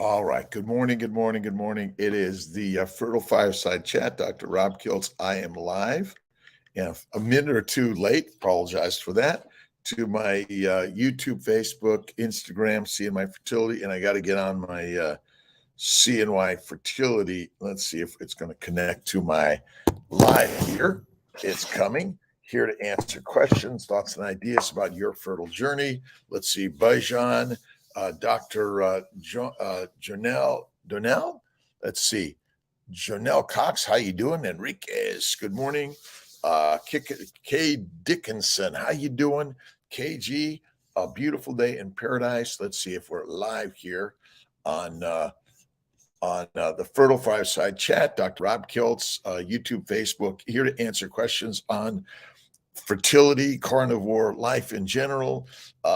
All right. Good morning. Good morning. Good morning. It is the Fertile Fireside Chat. Dr. Rob Kiltz. I am live and a minute or two late. Apologize for that. To my YouTube, Facebook, Instagram, Seeing My Fertility. And I got to get on my CNY Fertility. Let's see if it's going to connect to my live here. It's coming. Here to answer questions, thoughts, and ideas about your fertile journey. Let's see, Bajan, Dr. Janelle Donnell. Let's see, Janelle Cox, how you doing? Enriquez, good morning. K. Dickinson, how you doing? KG, a beautiful day in paradise. Let's see if we're live here on the Fertile Fireside Chat. Dr. Rob Kiltz, YouTube, Facebook, here to answer questions on fertility, carnivore, life in general.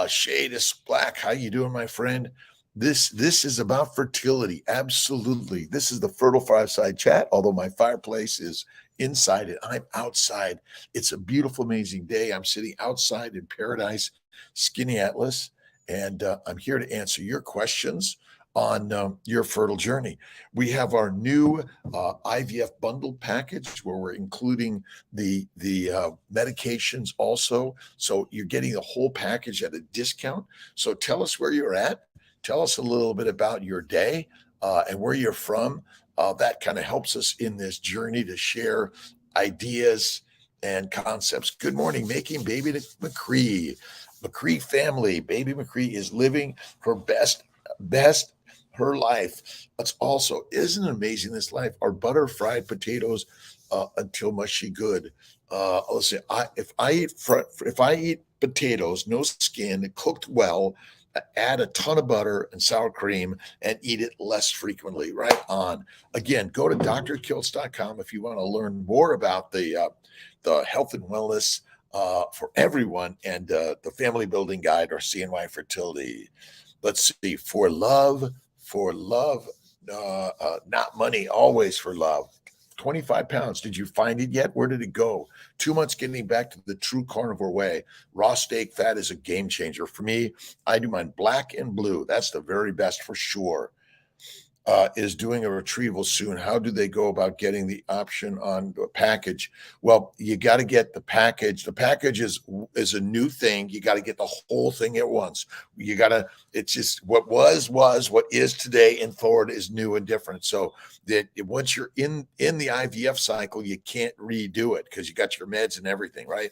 Shade is Black, how you doing, my friend? This is about fertility. Absolutely. This is the Fertile Fireside Chat, although my fireplace is inside and I'm outside. It's a beautiful, amazing day. I'm sitting outside in paradise, Skinny Atlas, and I'm here to answer your questions on your fertile journey. We have our new IVF bundle package where we're including the medications also. So you're getting the whole package at a discount. So tell us where you're at. Tell us a little bit about your day and where you're from. That kind of helps us in this journey to share ideas and concepts. Good morning, Making Baby McCree. McCree family. Baby McCree is living her best her life. That's also, isn't it amazing, this life? Our butter fried potatoes until mushy good. Let's see, if I eat potatoes, no skin, cooked well, add a ton of butter and sour cream and eat it less frequently. Right on. Again, go to drkiltz.com if you want to learn more about the health and wellness for everyone and the family building guide or CNY fertility. Let's see, for love, not money, always for love. 25 pounds. Did you find it yet? Where did it go? 2 months getting back to the true carnivore way. Raw steak fat is a game changer. For me, I do mine black and blue. That's the very best for sure. Is doing a retrieval soon. How do they go about getting the option on the package? Well, you got to get the package. The package is a new thing. You got to get the whole thing at once. You got to. It's just what was, what is today and forward is new and different. So that once you're in the IVF cycle, you can't redo it because you got your meds and everything, right?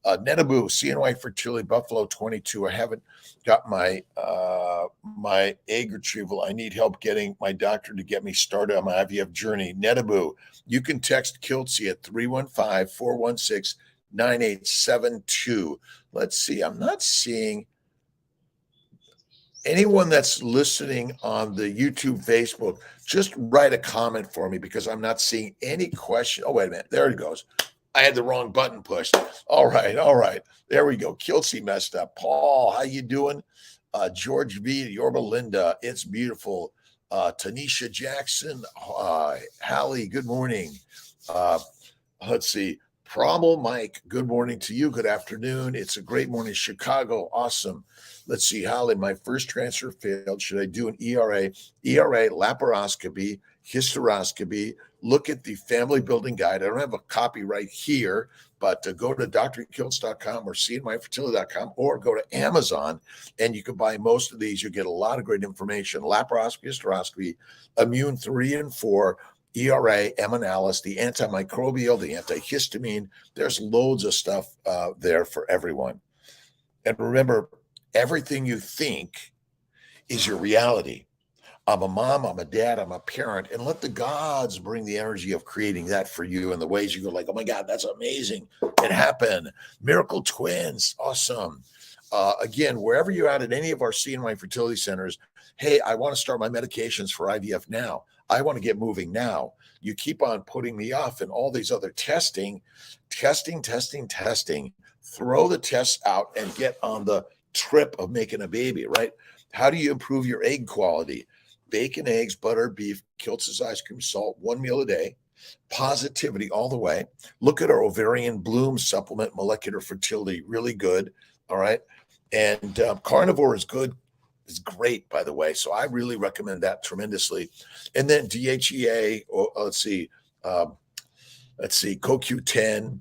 Netaboo, CNY Fertility, Buffalo 22. I haven't got my my egg retrieval. I need help getting my doctor to get me started on my IVF journey. Netaboo, you can text Kiltzy at 315-416-9872. Let's see. I'm not seeing anyone that's listening on the YouTube, Facebook. Just write a comment for me because I'm not seeing any question. Oh, wait a minute. There it goes. I had the wrong button pushed. All right. There we go. Kiltzy messed up. Paul, how you doing? George V, Yorba Linda, it's beautiful. Tanisha Jackson, Hallie, good morning. Let's see. Promo Mike, good morning to you. Good afternoon. It's a great morning. Chicago, awesome. Let's see, Hallie, my first transfer failed. Should I do an ERA, laparoscopy, hysteroscopy? Look at the family building guide. I don't have a copy right here, but go to drkiltz.com or seeingmyfertility.com or go to Amazon and you can buy most of these. You get a lot of great information. Laparoscopy, hysteroscopy, immune 3 and 4, ERA, M-analysis, the antimicrobial, the antihistamine. There's loads of stuff there for everyone. And remember, everything you think is your reality. I'm a mom, I'm a dad, I'm a parent, and let the gods bring the energy of creating that for you in the ways you go like, oh my God, that's amazing. It happened. Miracle twins. Awesome. Again, wherever you're at any of our CNY fertility centers, hey, I want to start my medications for IVF now. I want to get moving now. You keep on putting me off and all these other testing. Throw the tests out and get on the trip of making a baby, right? How do you improve your egg quality? Bacon, eggs, butter, beef, Kiltz's ice cream, salt, 1 meal a day, positivity all the way. Look at our ovarian bloom supplement, molecular fertility, really good. All right. And carnivore is good. is great, by the way. So I really recommend that tremendously. And then DHEA, or let's see, CoQ10,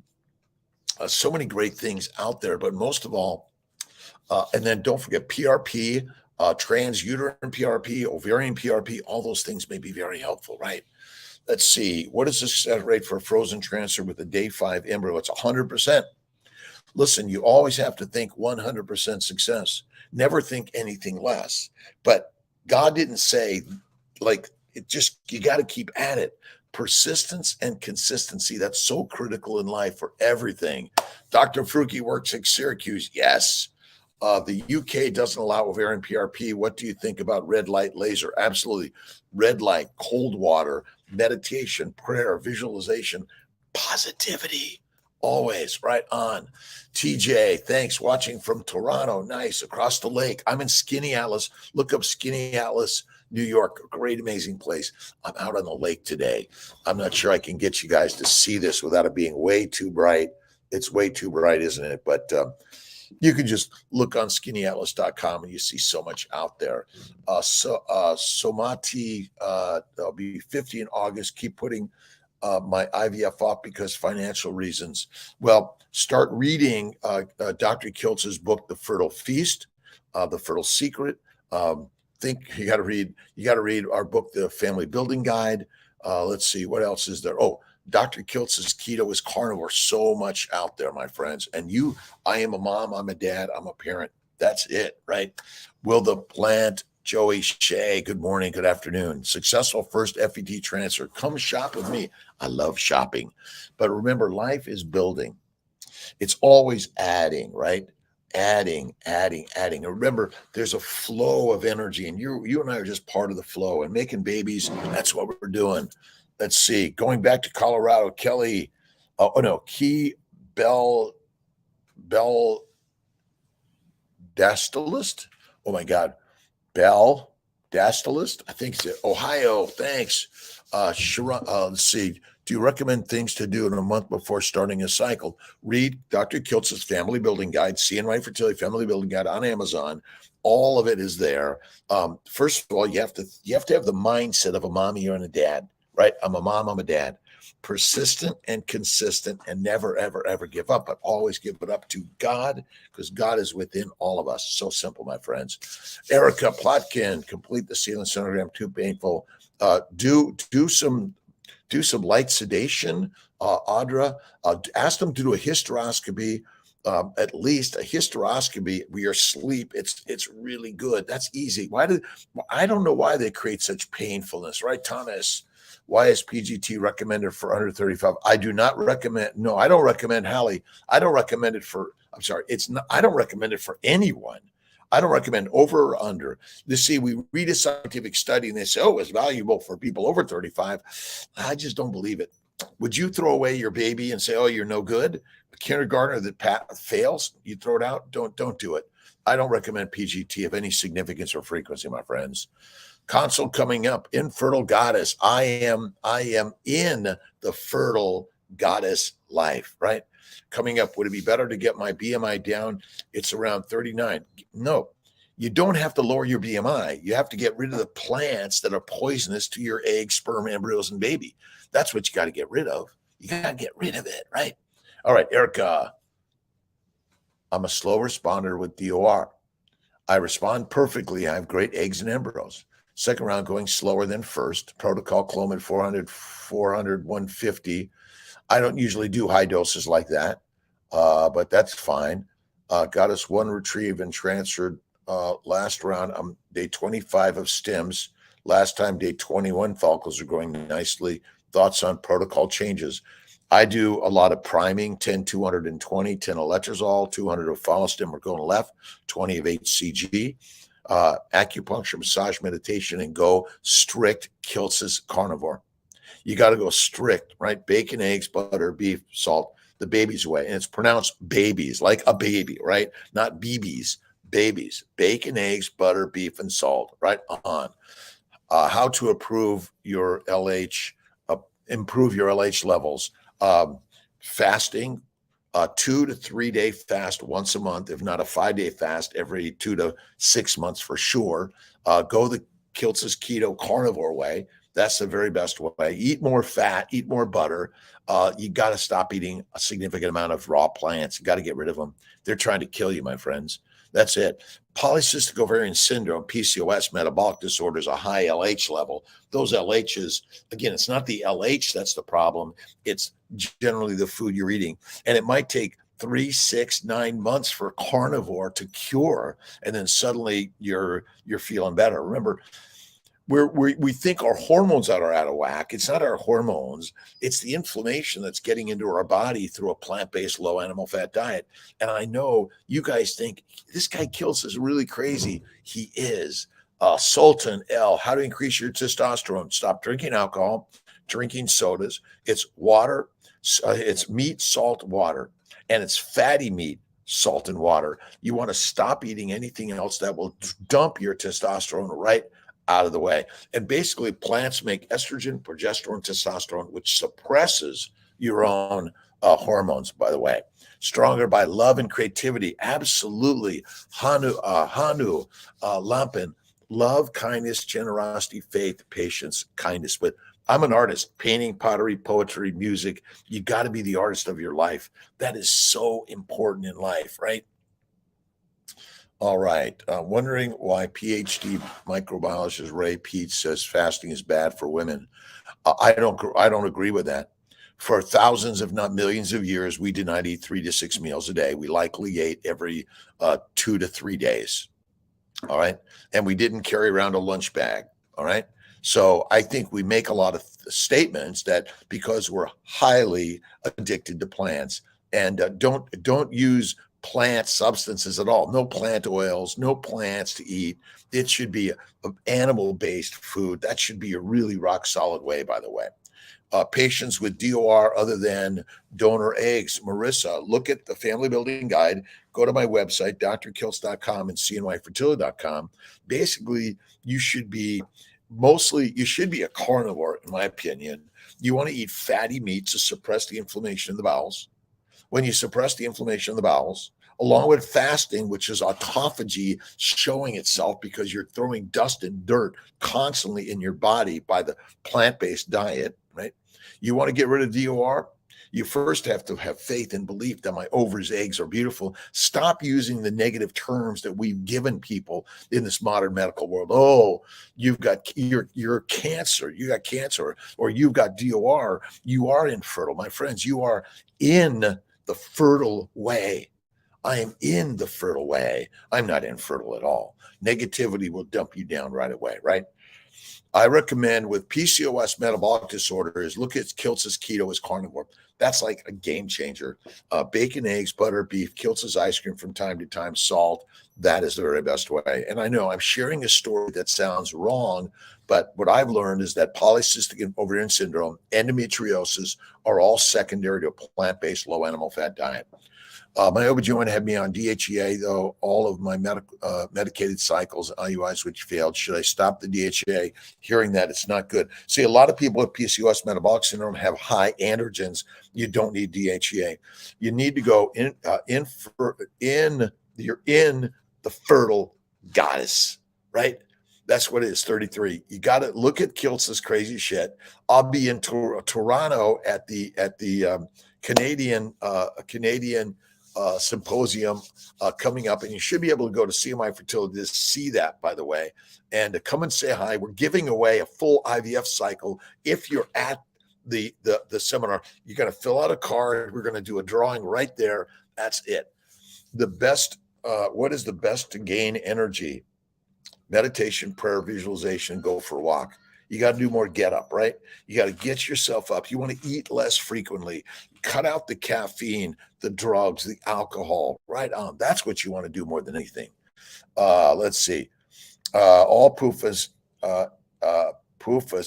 so many great things out there. But most of all, and then don't forget PRP, transuterine PRP, ovarian PRP, all those things may be very helpful, right? Let's see, what is the success rate for frozen transfer with a day 5 embryo? It's 100%. Listen, you always have to think 100% success. Never think anything less. But God didn't say, like, it just, you got to keep at it. Persistence and consistency, that's so critical in life for everything. Dr. Fruki works at Syracuse. Yes. The UK doesn't allow ovarian PRP. What do you think about red light laser? Absolutely. Red light, cold water, meditation, prayer, visualization, positivity. Always right on. TJ, thanks. Watching from Toronto. Nice. Across the lake. I'm in Skinny Atlas. Look up Skinny Atlas, New York. Great, amazing place. I'm out on the lake today. I'm not sure I can get you guys to see this without it being way too bright. It's way too bright, isn't it? But you can just look on skinnyatlas.com and you see so much out there. Somati, I'll be 50 in August. Keep putting my IVF off because financial reasons. Well, start reading Dr. Kiltz's book, The Fertile Feast, The Fertile Secret. Think you got to read our book, The Family Building Guide. Let's see, what else is there? Oh, Dr. Kiltz's Keto is Carnivore. So much out there, my friends. And I am a mom, I'm a dad, I'm a parent. That's it, right? Will the plant, Joey Shea, good morning, good afternoon. Successful first FET transfer. Come shop with me. I love shopping. But remember, life is building. It's always adding, right? Adding. And remember, there's a flow of energy, and you and I are just part of the flow. And making babies, that's what we're doing. Let's see. Going back to Colorado, Kelly. Key Bell Dastalist. Oh my God. Bell Dastalist. I think it's Ohio. Thanks. Let's see. Do you recommend things to do in a month before starting a cycle? Read Dr. Kiltz's Family Building Guide, See and Right Fertility Family Building Guide on Amazon. All of it is there. First of all, you have to have the mindset of a mommy and a dad, right? I'm a mom, I'm a dad. Persistent and consistent, and never, ever, ever give up, but always give it up to God, because God is within all of us. So simple, my friends. Erica Plotkin, complete the sealing sonogram, too painful. Do some light sedation. Audra, ask them to do a hysteroscopy, at least a hysteroscopy where your sleep. It's really good. That's easy. I don't know why they create such painfulness, right, Thomas? Why is PGT recommended for under 35? I do not recommend. No, I don't recommend Hallie. I don't recommend it for. I'm sorry. It's not. I don't recommend it for anyone. I don't recommend over or under. You see, we read a scientific study and they say, oh, it's valuable for people over 35. I just don't believe it. Would you throw away your baby and say, oh, you're no good? A kindergartner that fails, you throw it out? Don't do it. I don't recommend PGT of any significance or frequency, my friends. Consult coming up. Infertile Goddess. I am in the fertile goddess life, right? Coming up, would it be better to get my BMI down? It's around 39. No, you don't have to lower your BMI. You have to get rid of the plants that are poisonous to your egg, sperm, embryos, and baby. That's what you got to get rid of. You got to get rid of it, right? All right, Erica. I'm a slow responder with DOR. I respond perfectly. I have great eggs and embryos. Second round going slower than first. Protocol Clomid 400, 150. I don't usually do high doses like that, but that's fine. Got us one retrieve and transferred last round. I'm day 25 of stims. Last time, day 21, follicles are growing nicely. Thoughts on protocol changes? I do a lot of priming, 10, 220, 10 of letrozole, 200 of follistim. We're going left, 20 of HCG. Acupuncture, massage, meditation, and go strict Kiltz's Carnivore. You got to go strict, right? Bacon, eggs, butter, beef, salt, the baby's way. And it's pronounced babies, like a baby, right? Not BBs, babies. Bacon, eggs, butter, beef, and salt, right on. How to improve your LH levels. Fasting, a 2 to 3 day fast once a month, if not a 5 day fast every 2 to 6 months for sure. Go the Kiltz's keto carnivore way. That's the very best way. Eat more fat, eat more butter. You got to stop eating a significant amount of raw plants. You got to get rid of them. They're trying to kill you, my friends. That's it. Polycystic ovarian syndrome, PCOS, metabolic disorders, a high LH level. Those LHs, again, it's not the LH that's the problem. It's generally the food you're eating. And it might take 3, 6, 9 months for carnivore to cure. And then suddenly you're feeling better. Remember, we think our hormones are out of whack. It's not our hormones. It's the inflammation that's getting into our body through a plant-based low animal fat diet. And I know you guys think this guy Kiltz is really crazy. He is. Sultan L, how to increase your testosterone. Stop drinking alcohol, drinking sodas. It's water. It's meat, salt, water. And it's fatty meat, salt, and water. You want to stop eating anything else that will dump your testosterone right out of the way. And basically, plants make estrogen, progesterone, testosterone, which suppresses your own hormones, by the way. Stronger by love and creativity. Absolutely. Hanu, Lampen. Love, kindness, generosity, faith, patience, kindness. But I'm an artist, painting, pottery, poetry, music. You got to be the artist of your life. That is so important in life, right? All right. Wondering why PhD microbiologist Ray Peat says fasting is bad for women. I don't agree with that. For thousands, if not millions of years, we did not eat 3 to 6 meals a day. We likely ate every 2 to 3 days. All right. And we didn't carry around a lunch bag. All right. So I think we make a lot of statements that because we're highly addicted to plants and don't use plant substances at all. No plant oils, no plants to eat. It should be a animal-based food. That should be a really rock solid way, by the way. Patients with DOR other than donor eggs. Marissa, look at the family building guide. Go to my website, drkiltz.com and cnyfertility.com. Basically, you should be a carnivore, in my opinion. You want to eat fatty meats to suppress the inflammation in the bowels. When you suppress the inflammation of the bowels, along with fasting, which is autophagy showing itself because you're throwing dust and dirt constantly in your body by the plant-based diet, right? You want to get rid of DOR? You first have to have faith and belief that my ovaries, eggs are beautiful. Stop using the negative terms that we've given people in this modern medical world. Oh, you're cancer. You got cancer, or you've got DOR. You are infertile, my friends. You are in the fertile way. I am in the fertile way. I'm not infertile at all. Negativity will dump you down right away, right? I recommend with PCOS metabolic disorders, look at Kiltz's keto as carnivore. That's like a game changer. Bacon, eggs, butter, beef, Kiltz's ice cream from time to time, salt. That is the very best way. And I know I'm sharing a story that sounds wrong, but what I've learned is that polycystic ovarian syndrome, endometriosis are all secondary to a plant-based low animal fat diet. My OB/GYN had me on DHEA, though, all of my medicated cycles, IUIs, which failed. Should I stop the DHEA? Hearing that it's not good. See, a lot of people with PCOS metabolic syndrome have high androgens. You don't need DHEA. You need to go you're in the fertile goddess, right? That's what it is, 33. You got to look at Kiltz's crazy shit. I'll be in Toronto at the Canadian symposium coming up, and you should be able to go to CMI Fertility to see that, by the way, and to come and say hi. We're giving away a full IVF cycle. If you're at the seminar, you're going to fill out a card. We're going to do a drawing right there. That's it. The best, what is the best to gain energy? Meditation, prayer, visualization, go for a walk. You got to do more get up, right? You got to get yourself up. You want to eat less frequently. Cut out the caffeine, the drugs, the alcohol, right on. That's what you want to do more than anything. Let's see. All PUFAs, to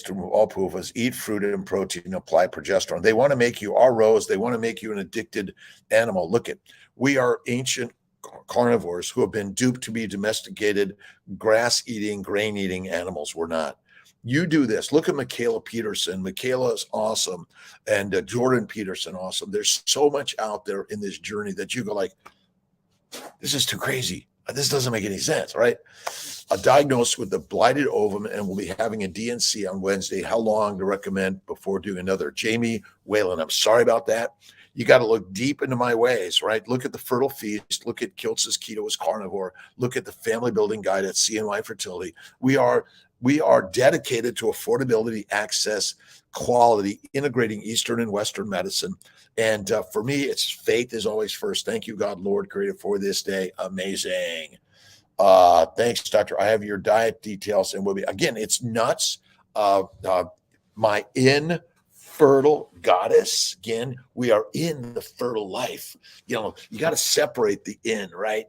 remove all PUFAs, eat fruit and protein, apply progesterone. They want to make you, our rose, they want to make you an addicted animal. Look at, we are ancient carnivores who have been duped to be domesticated, grass-eating, grain-eating animals. We're not. You do this. Look at Michaela Peterson. Michaela is awesome. And Jordan Peterson, awesome. There's so much out there in this journey that you go like, this is too crazy. This doesn't make any sense, right? Diagnosed with the blighted ovum and will be having a DNC on Wednesday. How long to recommend before doing another? Jamie Whalen, I'm sorry about that. You got to look deep into my ways, right? Look at the Fertile Feast. Look at Kiltz's Keto is Carnivore. Look at the Family Building Guide at CNY Fertility. We are dedicated to affordability, access, quality, integrating Eastern and Western medicine. And for me, it's faith is always first. Thank you, God, Lord, created for this day. Amazing. Thanks, doctor. I have your diet details and we'll be, again, it's nuts. My infertile goddess, again, we are in the fertile life. You know, you got to separate the in, right?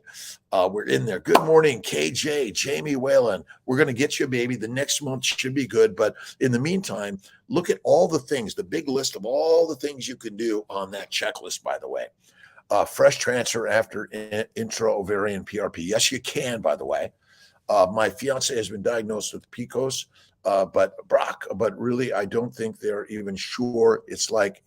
We're in there. Good morning, KJ, Jamie Whalen. We're going to get you a baby. The next month should be good. But in the meantime, look at all the things, the big list of all the things you can do on that checklist, by the way. Fresh transfer after intra-ovarian PRP. Yes, you can, by the way. My fiance has been diagnosed with PCOS, but really, I don't think they're even sure. It's like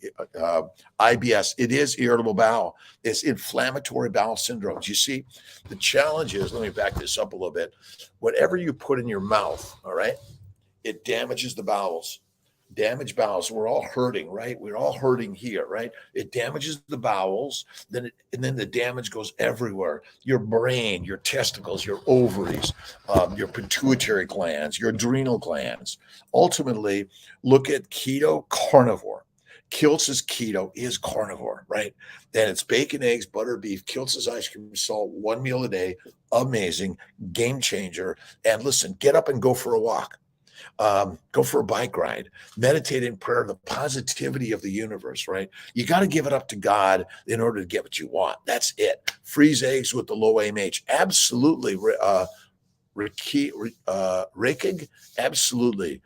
IBS. It is irritable bowel. It's inflammatory bowel syndrome. You see, the challenge is, let me back this up a little bit. Whatever you put in your mouth, all right, it damages the bowels. Damaged bowels. We're all hurting, right? We're all hurting here, right? It damages the bowels, and then the damage goes everywhere. Your brain, your testicles, your ovaries, your pituitary glands, your adrenal glands. Ultimately, look at keto carnivore. Kiltz's keto is carnivore, right? And it's bacon, eggs, butter, beef, Kiltz's ice cream, salt, one meal a day. Amazing, game changer. And listen, get up and go for a walk. Go for a bike ride, meditate in prayer, the positivity of the universe, right? You got to give it up to God in order to get what you want. That's it. Freeze eggs with the low AMH. Absolutely. Rakig. Absolutely.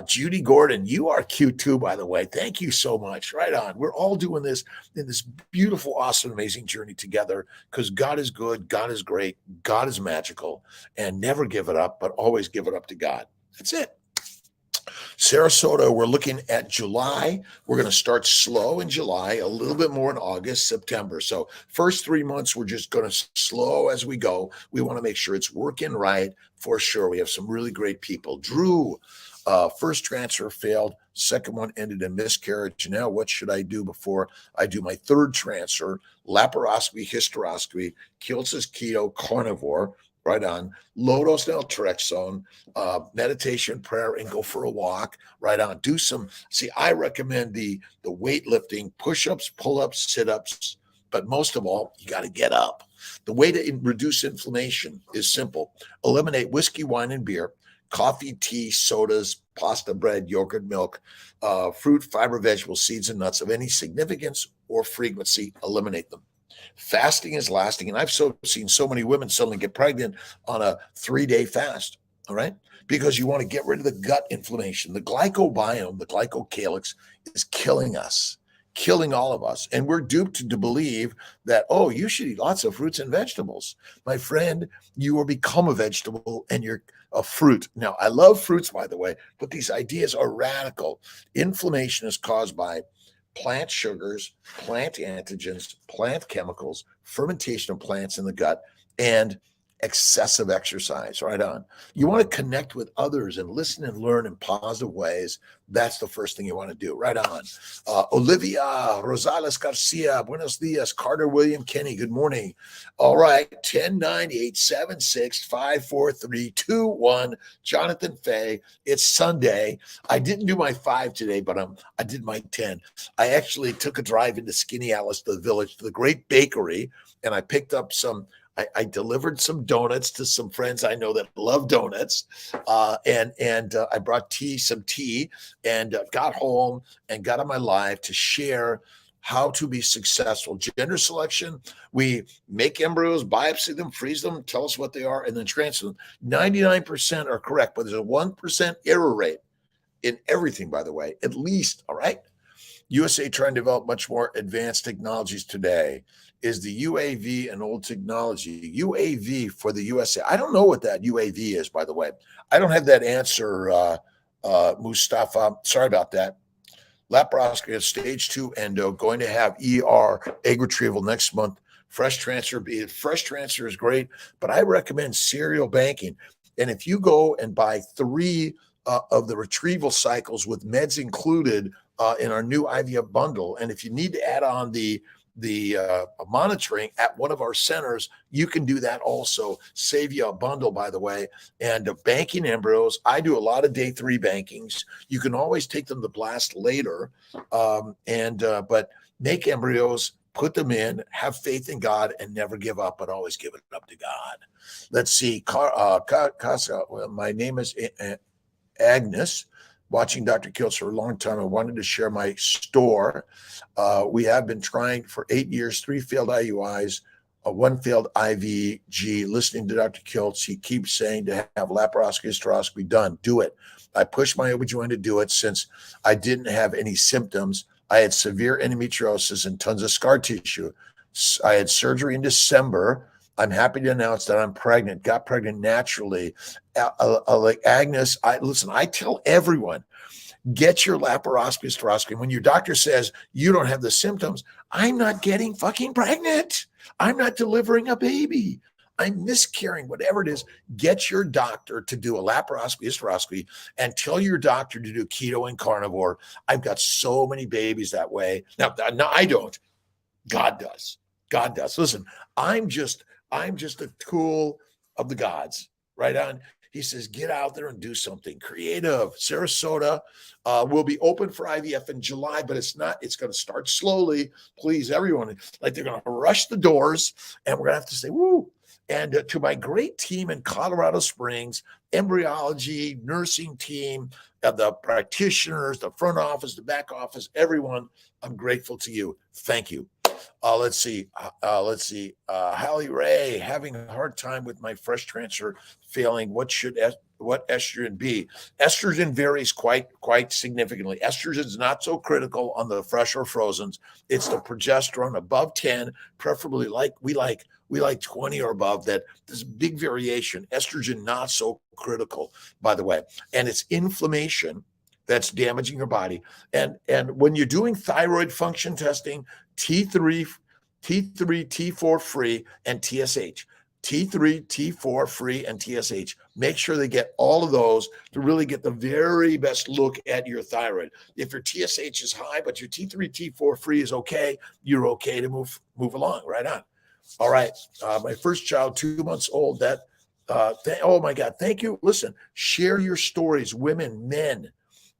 Judy Gordon, you are cute too, by the way. Thank you so much. Right on. We're all doing this in this beautiful, awesome, amazing journey together because God is good. God is great. God is magical. And never give it up, but always give it up to God. That's it. Sarasota, we're looking at July. We're going to start slow in July, a little bit more in August, September. So first 3 months, we're just going to slow as we go. We want to make sure it's working right for sure. We have some really great people. Drew, first transfer failed. Second one ended in miscarriage. Now what should I do before I do my third transfer? Laparoscopy, hysteroscopy, Kiltz's keto, carnivore. Right on. Low-dose naltrexone, meditation, prayer, and go for a walk. Right on. Do some, see, I recommend the weightlifting, push-ups, pull-ups, sit-ups, but most of all, you got to get up. The way to reduce inflammation is simple. Eliminate whiskey, wine, and beer, coffee, tea, sodas, pasta, bread, yogurt, milk, fruit, fiber, vegetables, seeds, and nuts of any significance or frequency. Eliminate them. Fasting is lasting. And I've seen so many women suddenly get pregnant on a 3-day fast. All right. Because you want to get rid of the gut inflammation. The glycobiome, the glycocalyx is killing us, killing all of us. And we're duped to believe that, oh, you should eat lots of fruits and vegetables. My friend, you will become a vegetable and you're a fruit. Now, I love fruits, by the way, but these ideas are radical. Inflammation is caused by plant sugars, plant antigens, plant chemicals, fermentation of plants in the gut, and excessive exercise. Right on. You want to connect with others and listen and learn in positive ways. That's the first thing you want to do. Right on. Olivia Rosales Garcia, buenos dias. Carter William Kenny, good morning. All right, 10-9-8-7-6-5-4-3-2-1. Jonathan Fay, it's Sunday. I didn't do my 5 today, but I did my 10. I actually took a drive into Skinny Alice, the village, to the great bakery, and I picked up some. I delivered some donuts to some friends I know that love donuts, and I brought some tea, and got home and got on my live to share how to be successful. Gender selection, we make embryos, biopsy them, freeze them, tell us what they are, and then transfer them. 99% are correct, but there's a 1% error rate in everything, by the way, at least, all right? USA trying to develop much more advanced technologies today. Is the UAV an old technology? UAV for the USA. I don't know what that UAV is, by the way. I don't have that answer, Mustafa, sorry about that. Laparoscopy of stage 2 endo, going to have ER, egg retrieval next month. Fresh transfer is great, but I recommend serial banking. And if you go and buy 3 of the retrieval cycles with meds included in our new IVF bundle, and if you need to add on the monitoring at one of our centers, you can do that also. Save you a bundle, by the way. And banking embryos, I do a lot of day 3 bankings. You can always take them to blast later, but make embryos, put them in, have faith in God, and never give up, but always give it up to God. Let's see. My name is Agnes. Watching Dr. Kiltz for a long time. I wanted to share my store. We have been trying for 8 years, 3 failed IUIs, 1 failed IVG. Listening to Dr. Kiltz, he keeps saying to have laparoscopy, hysteroscopy done. Do it. I pushed my OB-GYN to do it since I didn't have any symptoms. I had severe endometriosis and tons of scar tissue. I had surgery in December. I'm happy to announce that I'm pregnant, got pregnant naturally. Like Agnes, I tell everyone, get your laparoscopy, hysteroscopy. When your doctor says you don't have the symptoms, I'm not getting fucking pregnant. I'm not delivering a baby. I'm miscarrying, whatever it is. Get your doctor to do a laparoscopy, hysteroscopy, and tell your doctor to do keto and carnivore. I've got so many babies that way. Now I don't. God does. God does. Listen, I'm just a tool of the gods, right on. He says, get out there and do something creative. Sarasota will be open for IVF in July, but it's going to start slowly. Please, everyone, like they're going to rush the doors and we're going to have to say, woo. And to my great team in Colorado Springs, embryology, nursing team, the practitioners, the front office, the back office, everyone, I'm grateful to you. Thank you. Let's see. Hallie Ray, having a hard time with my fresh transfer failing. What estrogen be? Estrogen varies quite significantly. Estrogen is not so critical on the fresh or frozens. It's the progesterone above 10, preferably we like 20 or above. That there's big variation. Estrogen not so critical, by the way, and it's inflammation that's damaging your body. And when you're doing thyroid function testing, T3, T4 free, and TSH. T3, T4 free, and TSH. Make sure they get all of those to really get the very best look at your thyroid. If your TSH is high, but your T3, T4 free is okay, you're okay to move along. Right on. All right. My first child, 2 months old. Oh my God. Thank you. Listen, share your stories, women, men,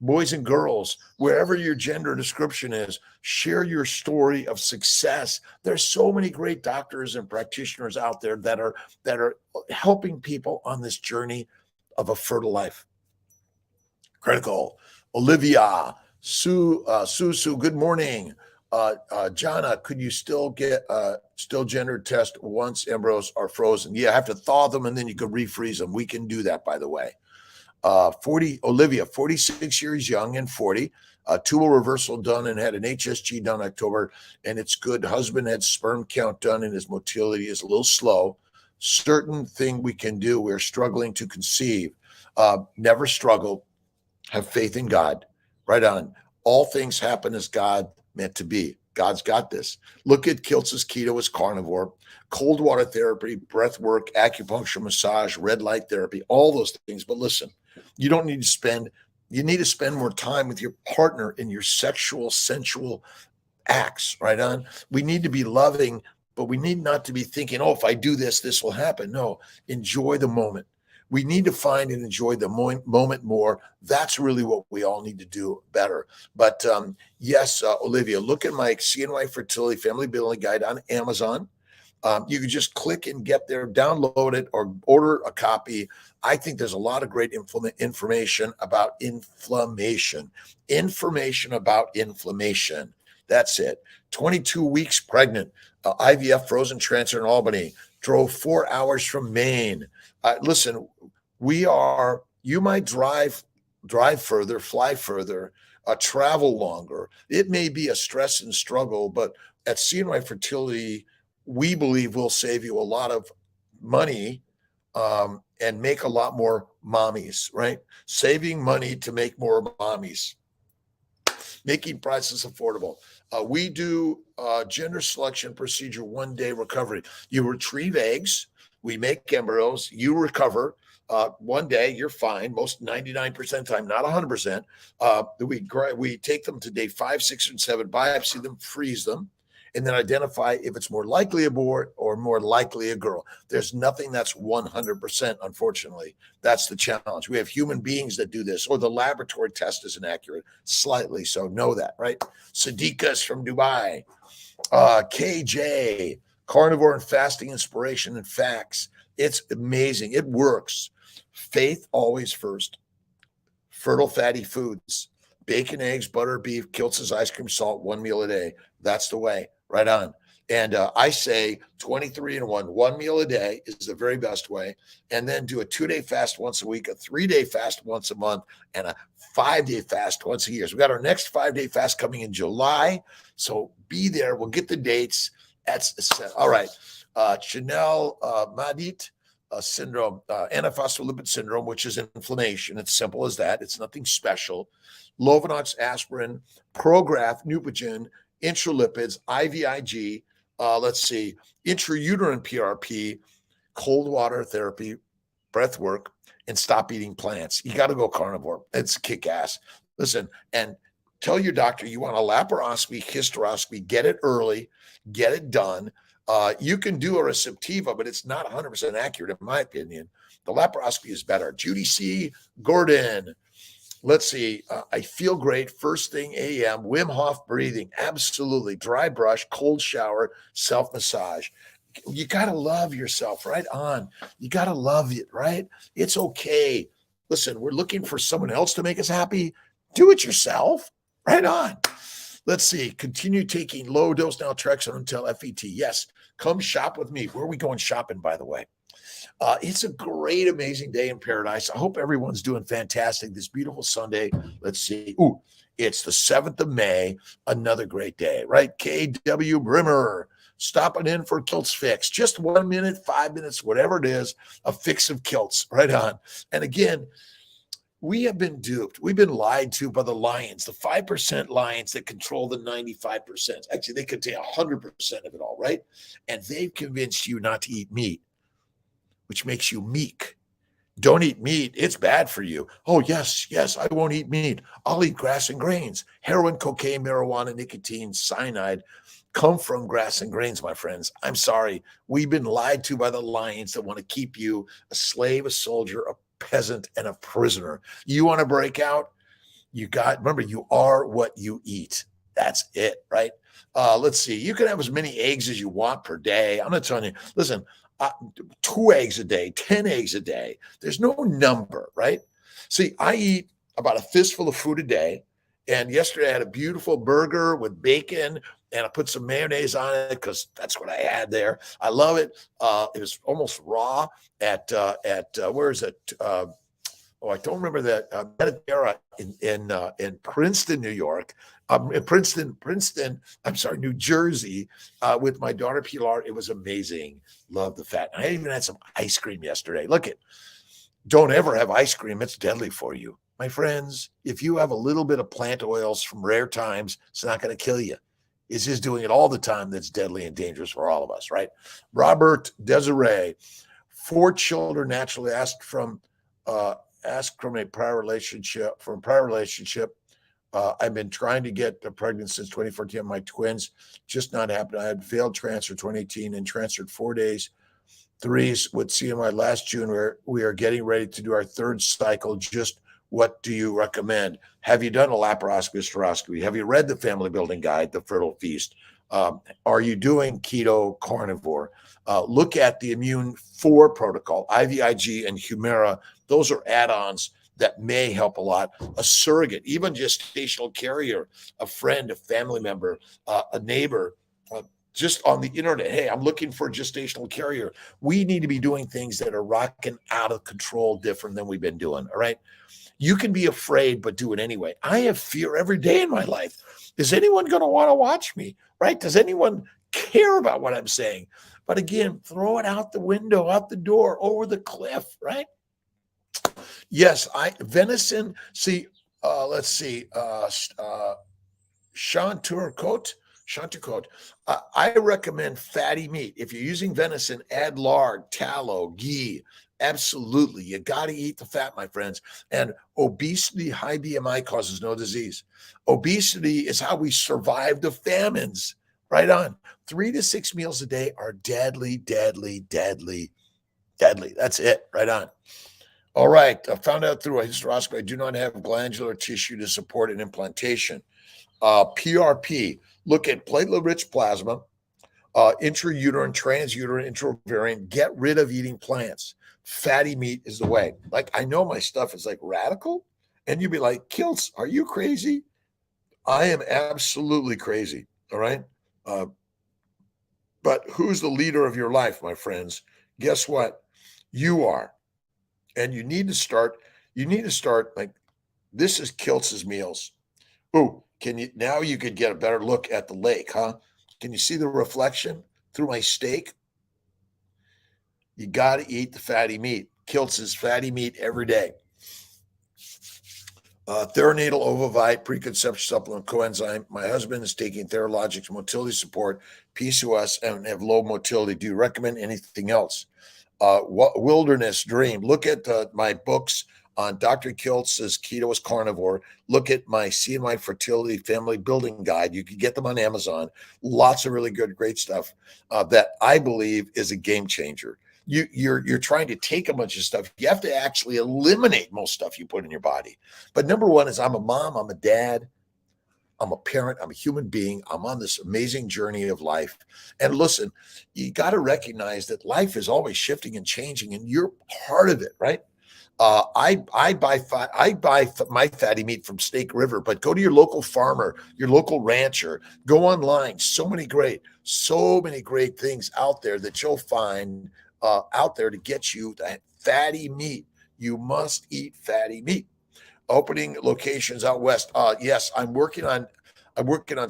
boys and girls, wherever your gender description is, share your story of success. There's so many great doctors and practitioners out there that are helping people on this journey of a fertile life. Critical. Olivia, Sue, good morning. Jana, could you still get still gender test once embryos are frozen? Yeah, I have to thaw them and then you could refreeze them. We can do that, by the way. Olivia, 46 years young and 40, tubal reversal done and had an HSG done October, and it's good. Husband had sperm count done and his motility is a little slow. Certain thing we can do. We're struggling to conceive. Never struggle. Have faith in God. Right on. All things happen as God meant to be. God's got this. Look at Kiltz's keto as carnivore, cold water therapy, breath work, acupuncture, massage, red light therapy, all those things. But listen, you need to spend more time with your partner in your sensual acts, right on. We need to be loving, but we need not to be thinking, oh, if I do this, this will happen. No, enjoy the moment. We need to find and enjoy the moment more. That's really what we all need to do better. But yes, Olivia, look at my CNY Fertility Family Building Guide on Amazon. You can just click and get there, download it, or order a copy. I think there's a lot of great information about inflammation. Information about inflammation. That's it. 22 weeks pregnant, IVF frozen transfer in Albany. Drove 4 hours from Maine. Listen, you might drive further, fly further, travel longer. It may be a stress and struggle, but at CNY Fertility, we believe we'll save you a lot of money and make a lot more mommies, right? Saving money to make more mommies, making prices affordable. We do gender selection procedure, 1 day recovery. You retrieve eggs, we make embryos, you recover. 1 day, you're fine. Most 99% of the time, not 100%. We take them to day 5, 6, and 7, biopsy them, freeze them, and then identify if it's more likely a boy or more likely a girl. There's nothing that's 100%, unfortunately. That's the challenge. We have human beings that do this, or the laboratory test is inaccurate, slightly. So know that, right? Sadiqa's from Dubai. KJ, Carnivore and Fasting Inspiration and Facts. It's amazing. It works. Faith always first. Fertile fatty foods. Bacon, eggs, butter, beef, Kiltz's ice cream, salt, 1 meal a day. That's the way. Right on. And I say 23 and 1 meal a day is the very best way. And then do a 2-day fast once a week, a 3-day fast once a month, and a 5-day fast once a year. So we got our next 5-day fast coming in July. So be there. We'll get the dates. That's all right. Chanel Madit syndrome, antiphospholipid syndrome, which is inflammation. It's simple as that. It's nothing special. Lovenox, aspirin, Prograf, Neupogen, intralipids, IVIG, let's see, intrauterine PRP, cold water therapy, breath work, and stop eating plants. You got to go carnivore. It's kick ass. Listen, and tell your doctor you want a laparoscopy, hysteroscopy, get it early, get it done. You can do a receptiva, but it's not 100% accurate, in my opinion. The laparoscopy is better. Judy C. Gordon. Let's see. I feel great. First thing a.m. Wim Hof breathing. Absolutely. Dry brush, cold shower, self-massage. You got to love yourself. Right on. You got to love it, right? It's okay. Listen, we're looking for someone else to make us happy. Do it yourself. Right on. Let's see. Continue taking low-dose naltrexone until FET. Yes. Come shop with me. Where are we going shopping, by the way? It's a great, amazing day in paradise. I hope everyone's doing fantastic this beautiful Sunday. Let's see. Ooh, it's the 7th of May. Another great day, right? KW Brimmer stopping in for Kiltz Fix. Just 1 minute, 5 minutes, whatever it is, a fix of Kiltz. Right on. And again, we have been duped. We've been lied to by the lions, the 5% lions that control the 95%. Actually, they contain 100% of it all, right? And they've convinced you not to eat meat, which makes you meek. Don't eat meat. It's bad for you. Oh, yes, I won't eat meat. I'll eat grass and grains. Heroin, cocaine, marijuana, nicotine, cyanide come from grass and grains, my friends. I'm sorry. We've been lied to by the lions that want to keep you a slave, a soldier, a peasant, and a prisoner. You want to break out? Remember, you are what you eat. That's it, right? Let's see. You can have as many eggs as you want per day. I'm not telling you. Listen, 2 eggs a day, 10 eggs a day. There's no number, right? See, I eat about a fistful of food a day. And yesterday I had a beautiful burger with bacon, and I put some mayonnaise on it because that's what I had there. I love it. It was almost raw at where is it? I don't remember that. Mediterra in Princeton, New York. New Jersey, with my daughter Pilar. It was amazing. Love the fat. I even had some ice cream yesterday. Don't ever have ice cream. It's deadly for you. My friends, if you have a little bit of plant oils from rare times, it's not going to kill you. It's just doing it all the time that's deadly and dangerous for all of us, right? Robert Desiree, 4 children naturally asked from a prior relationship. I've been trying to get pregnant since 2014. My twins just not happening. I had failed transfer 2018 and transferred 4 days. 3s with CMI last June. We are getting ready to do our 3rd cycle. Just what do you recommend? Have you done a laparoscopy, hysteroscopy? Have you read the Family Building Guide, The Fertile Feast? Are you doing keto carnivore? Look at the Immune 4 protocol, IVIG and Humira. Those are add-ons that may help a lot. A surrogate, even gestational carrier, a friend, a family member, a neighbor, just on the internet. Hey, I'm looking for a gestational carrier. We need to be doing things that are rocking out of control different than we've been doing. All right. You can be afraid, but do it anyway. I have fear every day in my life. Is anyone going to want to watch me? Right? Does anyone care about what I'm saying? But again, throw it out the window, out the door, over the cliff, right? Yes, venison. See, let's see, Chanturcote. Chanturcote. I recommend fatty meat. If you're using venison, add lard, tallow, ghee. Absolutely. You got to eat the fat, my friends. And obesity, high BMI causes no disease. Obesity is how we survive the famines. Right on. 3 to 6 meals a day are deadly, deadly, deadly, deadly. That's it. Right on. All right. I found out through a hysteroscopy I do not have glandular tissue to support an implantation. PRP, look at platelet-rich plasma, intrauterine, transuterine, intraovarian. Get rid of eating plants. Fatty meat is the way. Like, I know my stuff is like radical, and you'd be like, Kiltz, are you crazy? I am absolutely crazy. All right. But who's the leader of your life, my friends? Guess what? You are. And you need to start like, this is Kiltz's meals. Ooh, now you could get a better look at the lake, huh? Can you see the reflection through my steak? You got to eat the fatty meat. Kiltz's fatty meat every day. Theranatal ovovite, preconception supplement, coenzyme. My husband is taking Theralogix motility support, PCOS, and have low motility. Do you recommend anything else? Wilderness Dream. Look at my books on Dr. Kiltz's Keto is Carnivore. Look at my CNY Fertility Family Building Guide. You can get them on Amazon. Lots of really good, great stuff that I believe is a game changer. You're trying to take a bunch of stuff. You have to actually eliminate most stuff you put in your body. But number one is, I'm a mom, I'm a dad, I'm a parent, I'm a human being. I'm on this amazing journey of life. And listen, you got to recognize that life is always shifting and changing, and you're part of it, right? I buy my fatty meat from Snake River, but go to your local farmer, your local rancher, go online. So many great things out there that you'll find out there to get you that fatty meat. You must eat fatty meat. Opening locations out west. Yes, I'm working on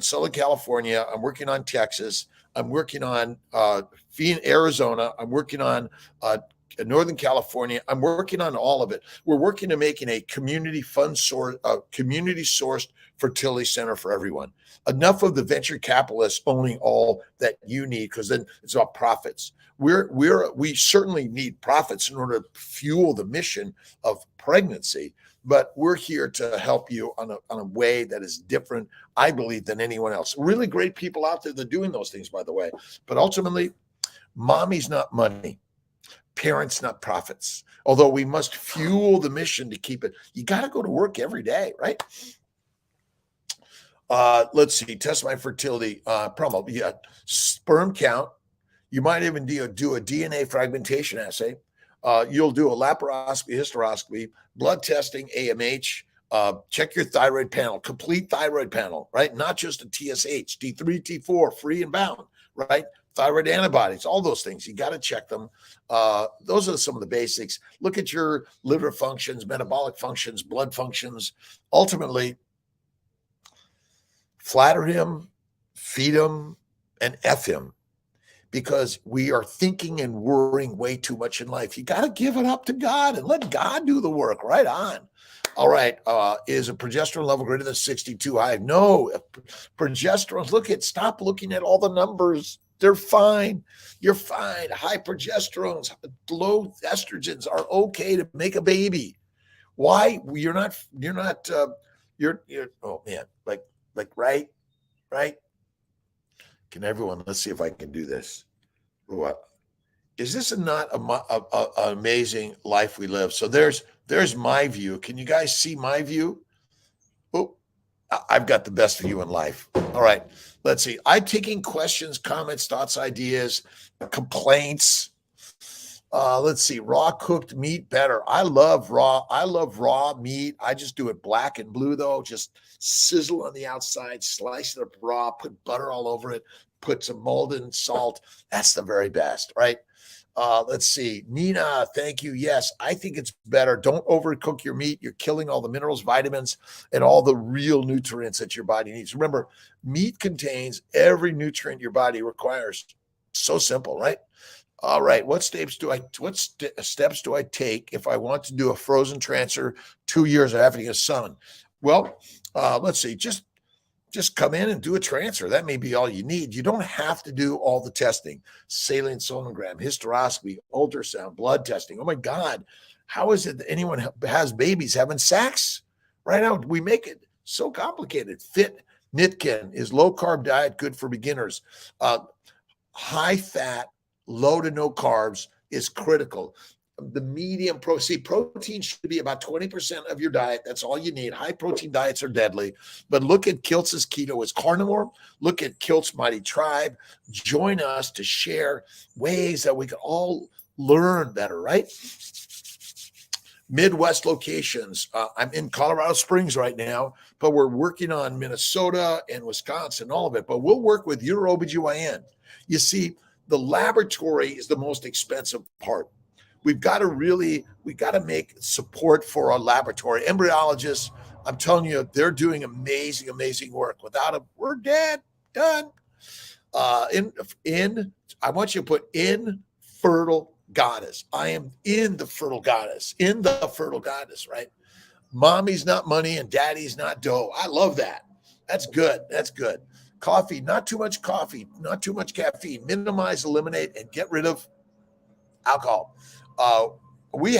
Southern California. I'm working on Texas. I'm working on Arizona. I'm working on Northern California. I'm working on all of it. We're working to making a community sourced fertility center for everyone. Enough of the venture capitalists owning all that you need, because then it's about profits. We certainly need profits in order to fuel the mission of pregnancy, but we're here to help you on a way that is different, I believe, than anyone else. Really great people out there that are doing those things, by the way. But ultimately, mommy's not money. Parents, not profits. Although we must fuel the mission to keep it. You got to go to work every day, right? Let's see. Test my fertility promo. Yeah, sperm count. You might even do a DNA fragmentation assay. You'll do a laparoscopy, hysteroscopy, blood testing, AMH. Check your thyroid panel, complete thyroid panel, right? Not just a TSH, T3, T4, free and bound, right? Thyroid antibodies, all those things. You got to check them. Those are some of the basics. Look at your liver functions, metabolic functions, blood functions. Ultimately, flatter him, feed him, and F him, because we are thinking and worrying way too much in life. You got to give it up to God and let God do the work. Right on. All right. Is a progesterone level greater than 62 high? No. Progesterone, stop looking at all the numbers. They're fine. You're fine. High progesterones, low estrogens are okay to make a baby. Why? You're oh man, right? Can everyone, let's see if I can do this. What? Is this not an amazing life we live? So there's my view. Can you guys see my view? Oh, I've got the best view in life. All right. Let's see. I'm taking questions, comments, thoughts, ideas, complaints. Let's see. Raw cooked meat better. I love raw meat. I just do it black and blue, though. Just sizzle on the outside, slice it up raw, put butter all over it, put some Malden salt. That's the very best, right? Let's see. Nina, thank you. Yes, I think it's better. Don't overcook your meat. You're killing all the minerals, vitamins, and all the real nutrients that your body needs. Remember, meat contains every nutrient your body requires. So simple, right? All right. Steps do I take if I want to do a frozen transfer 2 years after having a son? Well, let's see. Just come in and do a transfer. That may be all you need. You don't have to do all the testing, saline sonogram, hysteroscopy, ultrasound, blood testing. Oh my God. How is it that anyone has babies having sex? Right now, we make it so complicated. Fit Nitkin is low carb diet good for beginners. High fat, low to no carbs is critical. The medium protein should be about 20% of your diet. That's all you need. High protein diets are deadly. But look at Kiltz's Keto as Carnivore. Look at Kiltz Mighty Tribe. Join us to share ways that we can all learn better, right? Midwest locations. I'm in Colorado Springs right now, but we're working on Minnesota and Wisconsin, all of it. But we'll work with your OBGYN. You see, the laboratory is the most expensive part. We've got to make support for our laboratory. Embryologists, I'm telling you, they're doing amazing, amazing work. Without them, we're dead, done. I want you to put in fertile goddess. I am in the fertile goddess, right? Mommy's not money and daddy's not dough. I love that. That's good. Coffee, not too much coffee, not too much caffeine. Minimize, eliminate, and get rid of alcohol. We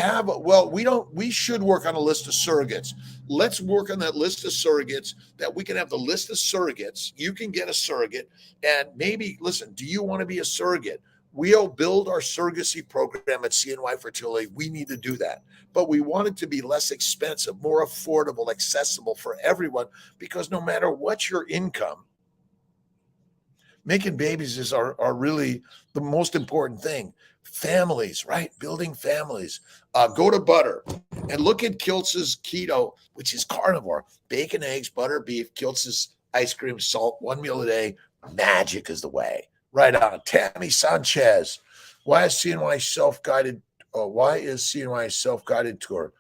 should work on a list of surrogates. Let's work on that list of surrogates, that we can have the list of surrogates. You can get a surrogate, and maybe, listen, do you want to be a surrogate? We'll build our surrogacy program at CNY Fertility. We need to do that. But we want it to be less expensive, more affordable, accessible for everyone, because no matter what your income, making babies are really the most important thing. Families, right? Building families. Go to butter and look at Kiltz's Keto, which is Carnivore. Bacon, eggs, butter, beef, Kiltz's ice cream, salt, 1 meal a day. Magic is the way. Right on. Tammy Sanchez. Why is CNY self-guided? Why is CNY self-guided tour?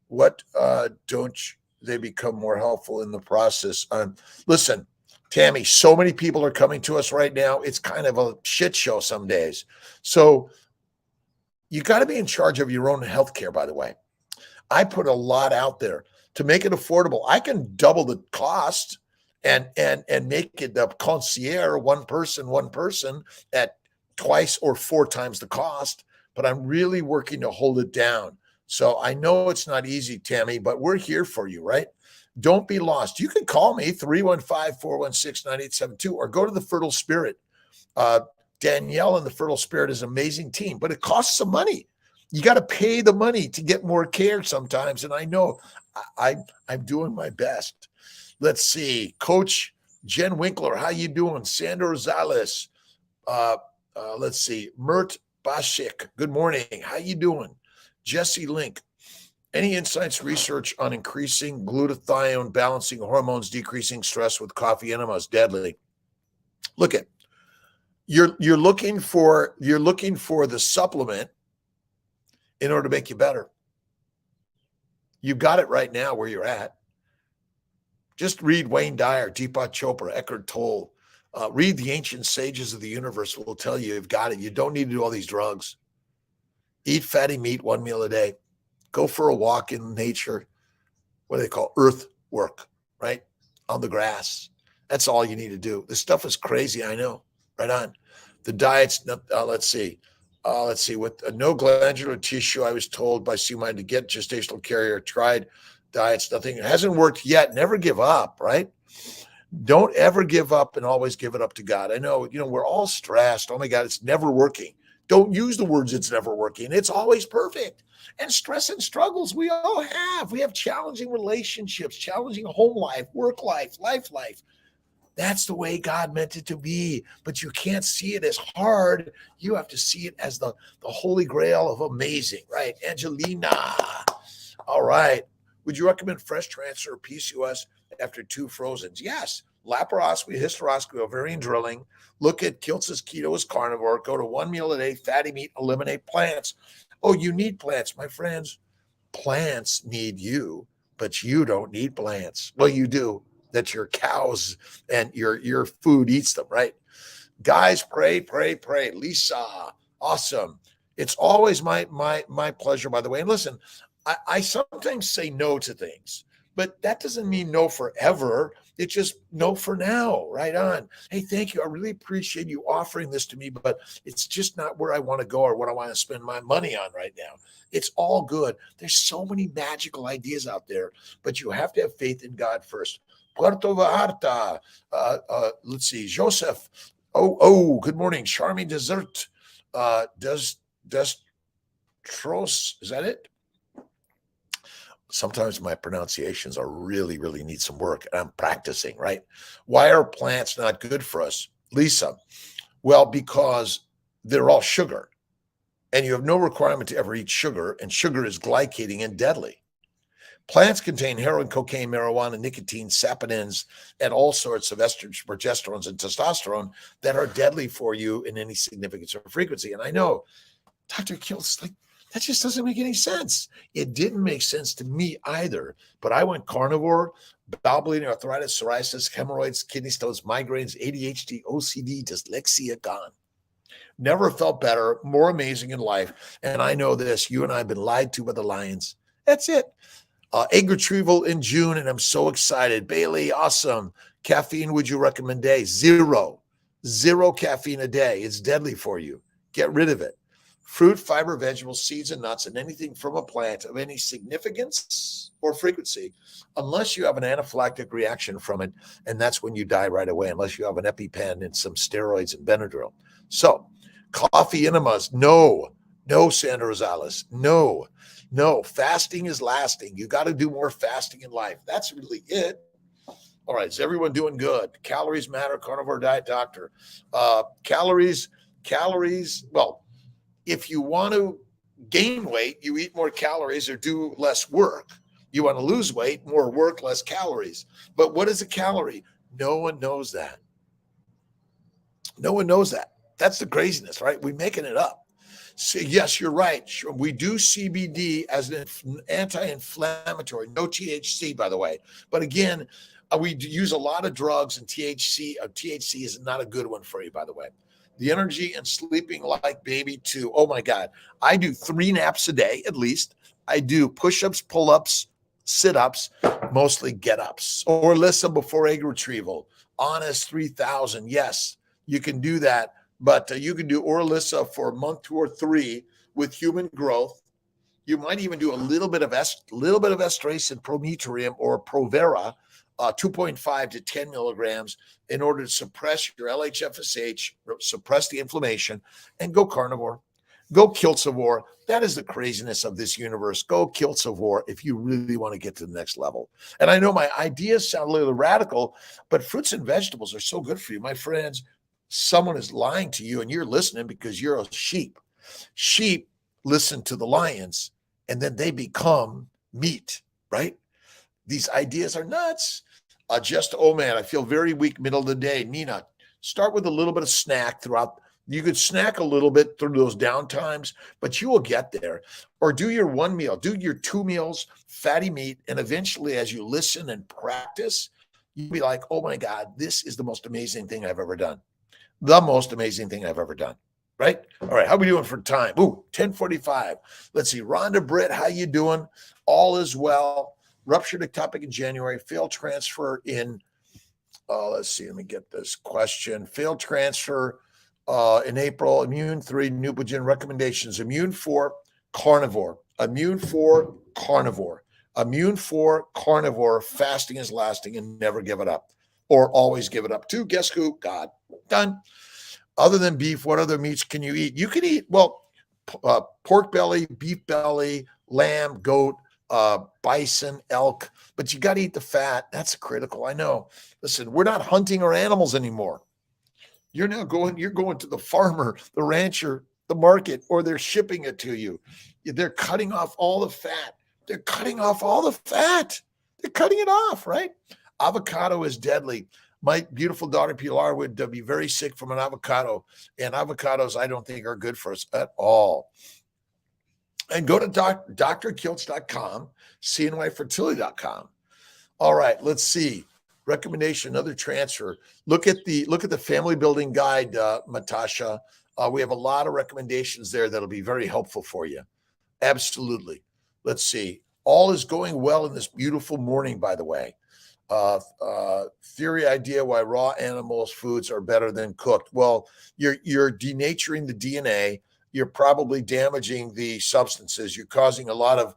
What don't they become more helpful in the process? Listen, Tammy, so many people are coming to us right now. It's kind of a shit show some days. So you got to be in charge of your own healthcare, by the way. I put a lot out there to make it affordable. I can double the cost and make it the concierge, one person at twice or 4 times the cost, but I'm really working to hold it down. So I know it's not easy, Tammy, but we're here for you, right? Don't be lost. You can call me 315-416-9872 or go to the Fertile Spirit. Danielle and the Fertile Spirit is an amazing team, but it costs some money. You got to pay the money to get more care sometimes. And I know I'm doing my best. Let's see. Coach Jen Winkler, how you doing? Sandra Rosales. Let's see. Mert Bashik, good morning. How you doing? Jesse Link. Any insights, research on increasing glutathione, balancing hormones, decreasing stress with coffee enemas? Deadly. Look at you're looking for the supplement in order to make you better. You got it right now where you're at. Just read Wayne Dyer, Deepak Chopra, Eckhart Tolle. Read the ancient sages of the universe will tell you you've got it. You don't need to do all these drugs. Eat fatty meat 1 meal a day. Go for a walk in nature. What do they call earth work, right? On the grass. That's all you need to do. This stuff is crazy, I know. Right on. The diets, let's see. With no glandular tissue, I was told by CMI to get gestational carrier, tried diets, nothing. It hasn't worked yet. Never give up, right? Don't ever give up and always give it up to God. I know, we're all stressed. Oh my God, it's never working. Don't use the words it's never working. It's always perfect. And stress and struggles we all have. We have challenging relationships, challenging home life, work life, life. That's the way God meant it to be. But you can't see it as hard. You have to see it as the holy grail of amazing, right? Angelina. All right. Would you recommend fresh transfer or PCOS after 2 frozens? Yes. Laparoscopy, hysteroscopy, ovarian drilling. Look at Kiltz's Keto as Carnivore. Go to 1 meal a day, fatty meat, eliminate plants. Oh, you need plants, my friends. Plants need you, but you don't need plants. Well, you do. That's your cows and your food eats them, right? Guys, pray, pray, pray. Lisa, awesome. It's always my pleasure, by the way. And listen, I sometimes say no to things, but that doesn't mean no forever. It's just no for now. Right on. Hey, thank you. I really appreciate you offering this to me, but it's just not where I want to go or what I want to spend my money on right now. It's all good. There's so many magical ideas out there, but you have to have faith in God first. Puerto Vallarta. Let's see. Joseph. Good morning. Charming Dessert. Does Tros, is that it? Sometimes my pronunciations are really need some work, and I'm practicing, right? Why are plants not good for us? Lisa, well, because they're all sugar, and you have no requirement to ever eat sugar, and sugar is glycating and deadly. Plants contain heroin, cocaine, marijuana, nicotine, saponins, and all sorts of estrogens, progesterones, and testosterone that are deadly for you in any significance or frequency. And I know, Dr. Kiltz, like, that just doesn't make any sense. It didn't make sense to me either. But I went carnivore, bowel bleeding, arthritis, psoriasis, hemorrhoids, kidney stones, migraines, ADHD, OCD, dyslexia, gone. Never felt better, more amazing in life. And I know this, you and I have been lied to by the lions. That's it. Egg retrieval in June, and I'm so excited. Bailey, awesome. Caffeine, would you recommend day? Zero caffeine a day. It's deadly for you. Get rid of it. Fruit, fiber, vegetables, seeds, and nuts, and anything from a plant of any significance or frequency, unless you have an anaphylactic reaction from it, and that's when you die right away, unless you have an EpiPen and some steroids and Benadryl. So, coffee enemas, no, Sandra Rosales, no. Fasting is lasting. You got to do more fasting in life. That's really it. All right, is everyone doing good? Calories matter, carnivore diet doctor. Calories, well, if you want to gain weight, you eat more calories or do less work. You want to lose weight, more work, less calories. But what is a calorie? No one knows that. That's the craziness, right? We're making it up. So yes, you're right. Sure, we do CBD as an anti-inflammatory, no THC, by the way. But again, we use a lot of drugs, and THC is not a good one for you, by the way. The energy and sleeping like baby too. Oh my God. I do 3 naps a day at least. I do push-ups, pull-ups, sit-ups, mostly get-ups. Or Alyssa before egg retrieval. Honest 3000. Yes, you can do that. But you can do Orlissa for a month, 2 or 3 with human growth. You might even do a little bit of estrase and prometrium or Provera, 2.5 to 10 milligrams in order to suppress your LHFSH, suppress the inflammation, and go carnivore. Go Kiltzivore. That is the craziness of this universe. Go Kiltzivore if you really want to get to the next level. And I know my ideas sound a little radical, but fruits and vegetables are so good for you. My friends, someone is lying to you and you're listening because you're a sheep. Sheep listen to the lions and then they become meat, right? These ideas are nuts. Man, I feel very weak middle of the day. Nina, start with a little bit of snack throughout. You could snack a little bit through those down times, but you will get there. Or do your 1 meal, do your 2 meals, fatty meat, and eventually as you listen and practice, you'll be like, oh my God, this is the most amazing thing I've ever done. The most amazing thing I've ever done, right? All right, how are we doing for time? 10:45. Let's see. Rhonda Britt, how you doing? All is well. Ruptured ectopic in January. Failed transfer in, let's see. Let me get this question. Failed transfer in April. Immune 3, Neupogen recommendations. Immune 4, carnivore. Immune 4, carnivore. Immune 4, carnivore. Fasting is lasting and never give it up. Or always give it up to, guess who? God. Done. Other than beef, what other meats can you eat? You can eat, pork belly, beef belly, lamb, goat, bison, elk, but you got to eat the fat. That's critical. I know. Listen, we're not hunting our animals anymore. You're going to the farmer, the rancher, the market, or they're shipping it to you. They're cutting off all the fat. They're cutting it off, right? Avocado is deadly. My beautiful daughter Pilar would be very sick from an avocado, and avocados I don't think are good for us at all. And go to drkiltz.com, cnyfertility.com. All right, let's see. recommendation, another transfer. Look at the family building guide, Matasha. We have a lot of recommendations there that'll be very helpful for you. Absolutely. Let's see. All is going well in this beautiful morning, by the way. Theory idea why raw animals foods are better than cooked. Well, you're denaturing the DNA. You're probably damaging the substances. You're causing a lot of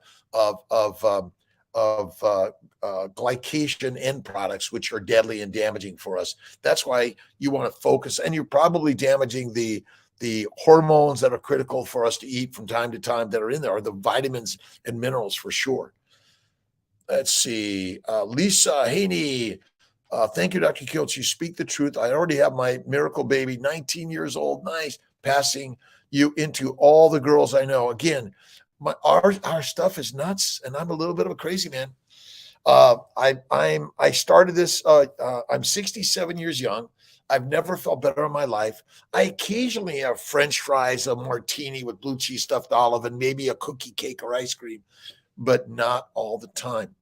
glycation end products, which are deadly and damaging for us. That's why you want to focus, and you're probably damaging the hormones that are critical for us to eat from time to time that are in there, or the vitamins and minerals for sure. Let's see. Lisa Haney. Thank you, Dr. Kiltz. You speak the truth. I already have my miracle baby, 19 years old. Nice. Passing you into all the girls I know. Again, our stuff is nuts, and I'm a little bit of a crazy man. I started this. I'm 67 years young. I've never felt better in my life. I occasionally have French fries, a martini with blue cheese stuffed olive, and maybe a cookie cake or ice cream, but not all the time.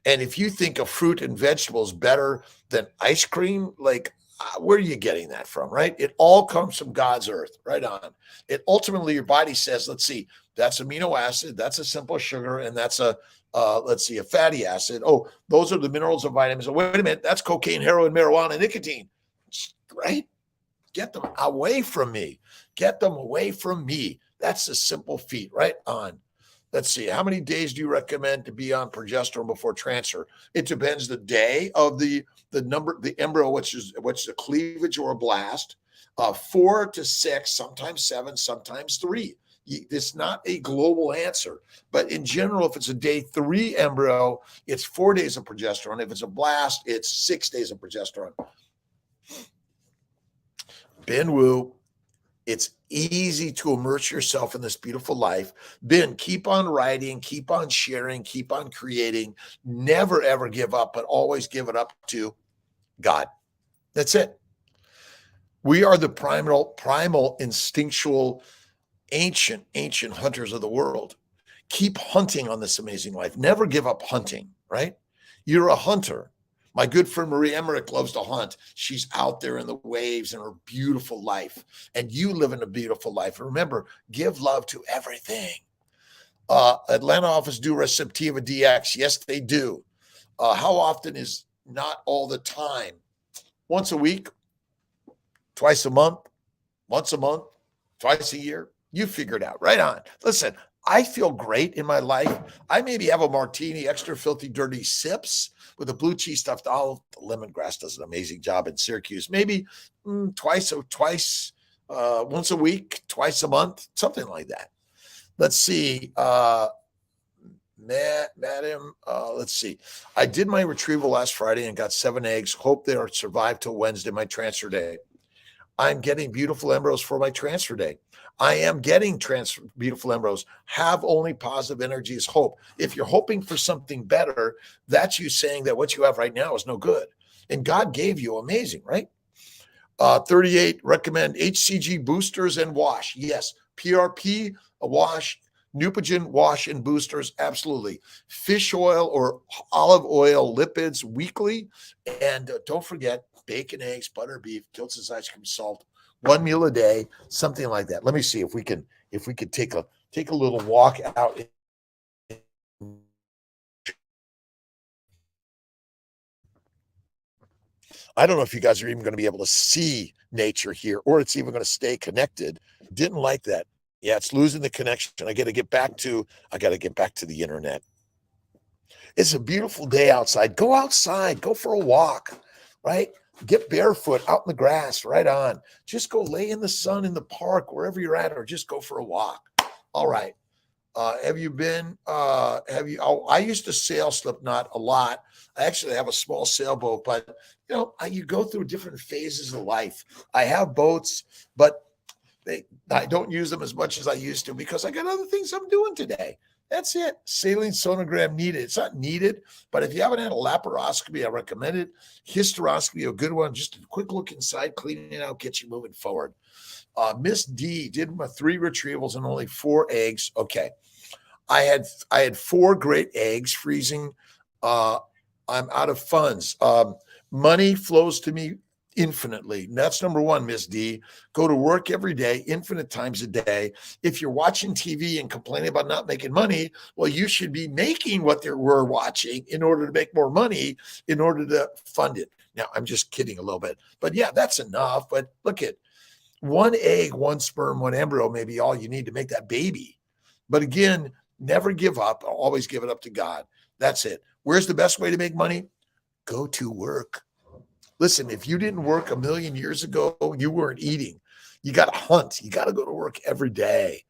And if you think of fruit and vegetables better than ice cream, like where are you getting that from, right? It all comes from God's earth, right on. It ultimately, your body says, let's see, that's amino acid, that's a simple sugar, and that's a fatty acid. Oh, those are the minerals and vitamins. Oh, wait a minute, that's cocaine, heroin, marijuana, nicotine, right? Get them away from me. Get them away from me. That's a simple feat, right on. Let's see. How many days do you recommend to be on progesterone before transfer? It depends the day of the embryo, which is a cleavage or a blast. 4 to 6, sometimes 7, sometimes 3. It's not a global answer, but in general, if it's a day 3 embryo, it's 4 days of progesterone. If it's a blast, it's 6 days of progesterone. Ben Wu. It's easy to immerse yourself in this beautiful life. Ben, keep on writing, keep on sharing, keep on creating. Never, ever give up, but always give it up to God. That's it. We are the primal, instinctual, ancient hunters of the world. Keep hunting on this amazing life. Never give up hunting, right? You're a hunter. My good friend Marie Emmerich loves to hunt. She's out there in the waves in her beautiful life. And you live in a beautiful life. And remember, give love to everything. Atlanta office do Receptiva DX. Yes, they do. How often is not all the time? Once a week, twice a month, once a month, twice a year. You figure it out. Right on. Listen, I feel great in my life. I maybe have a martini, extra filthy, dirty sips with a blue cheese stuffed olive. The lemongrass does an amazing job in Syracuse. Maybe once a week, twice a month, something like that. Let's see. Madam, let's see. I did my retrieval last Friday and got 7 eggs. Hope they are survive till Wednesday, my transfer day. I'm getting beautiful embryos for my transfer day. I am getting beautiful embryos. Have only positive energy is hope. If you're hoping for something better, that's you saying that what you have right now is no good. And God gave you amazing, right? 38, recommend HCG boosters and wash. Yes, PRP, a wash, Neupogen wash and boosters, absolutely. Fish oil or olive oil lipids weekly. And don't forget, bacon, eggs, butter, beef, Kiltz's ice cream, salt, 1 meal a day, something like that. Let me see if we can take a little walk out. I don't know if you guys are even going to be able to see nature here, or it's even going to stay connected. Didn't like that. Yeah, it's losing the connection. I got to get back to the internet. It's a beautiful day outside. Go outside, go for a walk, right? Get barefoot out in the grass, right on. Just go lay in the sun in the park, wherever you're at, or just go for a walk. All right. Have you been, I used to sail Slipknot a lot. I actually have a small sailboat, but you go through different phases of life. I have boats, but I don't use them as much as I used to because I got other things I'm doing today. That's it. Saline sonogram needed. It's not needed, but if you haven't had a laparoscopy, I recommend it. Hysteroscopy, a good one. Just a quick look inside, cleaning it out, get you moving forward. Miss D did my 3 retrievals and only 4 eggs. Okay. I had 4 great eggs freezing I'm out of funds. Money flows to me infinitely. And that's number one, Miss D. Go to work every day, infinite times a day. If you're watching TV and complaining about not making money, well, you should be making what we're watching in order to make more money, in order to fund it. Now, I'm just kidding a little bit, but yeah, that's enough. But look at one egg, one sperm, one embryo may be all you need to make that baby. But again, never give up. Always give it up to God. That's it. Where's the best way to make money? Go to work. Listen, if you didn't work a million years ago, you weren't eating. You got to hunt. You got to go to work every day.